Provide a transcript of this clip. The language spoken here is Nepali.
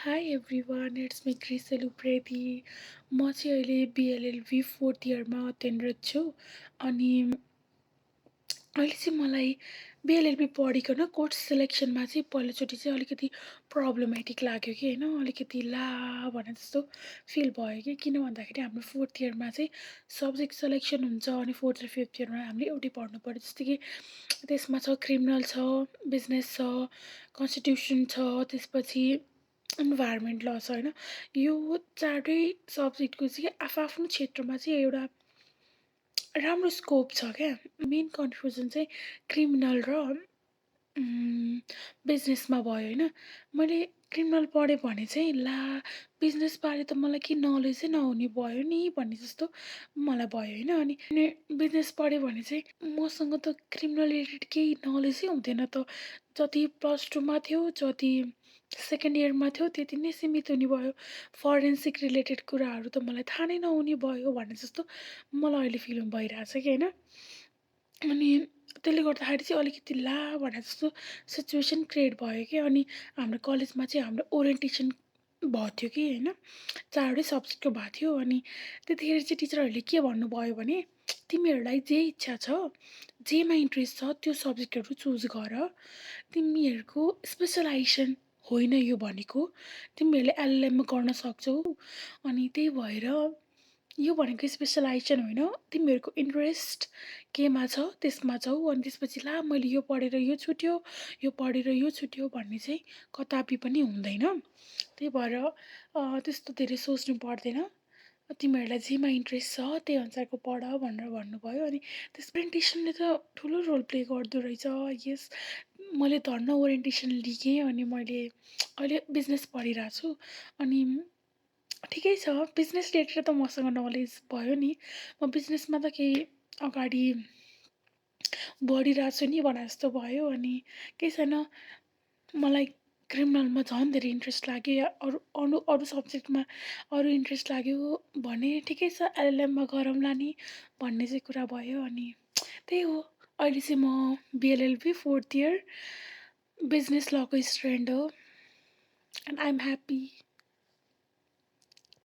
High everyone it's me Krisel Upreti. म चाहिँ अहिले बिएलएलबी 4th इयरमा अध्ययनरत छु। अनि अहिले चाहिँ मलाई बिएलएलबी पढिकन कोर्स सेलेक्सनमा चाहिँ पहिलोचोटि चाहिँ अलिकति प्रब्लमेटिक लाग्यो कि होइन, अलिकति ला भने जस्तो फिल भयो कि। किन भन्दाखेरि हाम्रो 4th इयरमा चाहिँ सब्जेक्ट सेलेक्सन हुन्छ अनि 4th र 5th इयरमा हामीले एउटै पढ्नु पऱ्यो। जस्तै कि त्यसमा छ क्रिमिनल छ, बिजनेस छ, कन्स्टिट्युसन छ, त्यसपछि इन्भाइरोमेन्ट ल छ होइन। यो चारवटै सब्जेक्टको चाहिँ आफ्नो क्षेत्रमा चाहिँ एउटा राम्रो स्कोप छ क्या। मेन कन्फ्युजन चाहिँ क्रिमिनल र बिजनेसमा भयो होइन। मैले क्रिमिनल पढेँ भने चाहिँ ला बिजनेसबारे त मलाई केही नलेजै नहुने भयो नि भन्ने जस्तो मलाई भयो होइन। अनि बिजनेस पढेँ भने चाहिँ मसँग त क्रिमिनल रिलेटेड केही नलेजै हुँदैन त। जति +2मा थियो, जति सेकेन्ड इयरमा थियो त्यति नै सीमित हुने भयो। फरेन्सिक रिलेटेड कुराहरू त मलाई थाहा नै नहुने भयो भन्ने जस्तो मलाई अहिले फिल भइरहेछ कि होइन। अनि त्यसले गर्दाखेरि चाहिँ अलिकति ला भने जस्तो सिचुएसन क्रिएट भयो कि। अनि हाम्रो कलेजमा चाहिँ हाम्रो ओरिएन्टेसन भएको थियो कि होइन, चारवटै सब्जेक्टको भएको थियो। अनि त्यतिखेर चाहिँ टिचरहरूले के भन्नुभयो भने तिमीहरूलाई जे इच्छा छ, जेमा इन्ट्रेस्ट छ त्यो सब्जेक्टहरू चुज गर। तिमीहरूको स्पेसलाइजेसन होइन यो भनेको, तिमीहरूले एलएलएममा गर्न सक्छौ। अनि त्यही भएर यो भनेको स्पेसलाइजेसन होइन, तिमीहरूको इन्ट्रेस्ट केमा छ त्यसमा जाऊ। अनि त्यसपछि ला मैले यो पढेर यो छुट्यो, यो पढेर यो छुट्यो भन्ने चाहिँ कदापि पनि हुँदैन। त्यही भएर त्यस्तो धेरै सोच्नु पर्दैन। तिमीहरूलाई जेमा इन्ट्रेस्ट छ त्यही अनुसारको पढ भनेर भन्नुभयो। अनि त्यस ओरिएन्टेसनले त ठुलो रोल प्ले गर्दो रहेछ। यस, मैले धन्न ओरिएन्टेसन लिएँ अनि मैले अहिले बिजनेस पढिरहेको छु। अनि ठिकै छ, बिजनेस रिलेटेड त मसँग नलेज भयो नि। म बिजनेसमा त केही अगाडि बढिरहेको छु नि भने जस्तो भयो। अनि केही छैन, मलाई क्रिमिनलमा झन् धेरै इन्ट्रेस्ट लाग्यो या अरू अरू अरू सब्जेक्टमा अरू इन्ट्रेस्ट लाग्यो भने ठिकै छ, एलएलएममा गरौँला नि भन्ने चाहिँ कुरा भयो। अनि त्यही हो, अहिले चाहिँ म BLLB 4th year business लको student हो एन्ड आइ एम ह्याप्पी।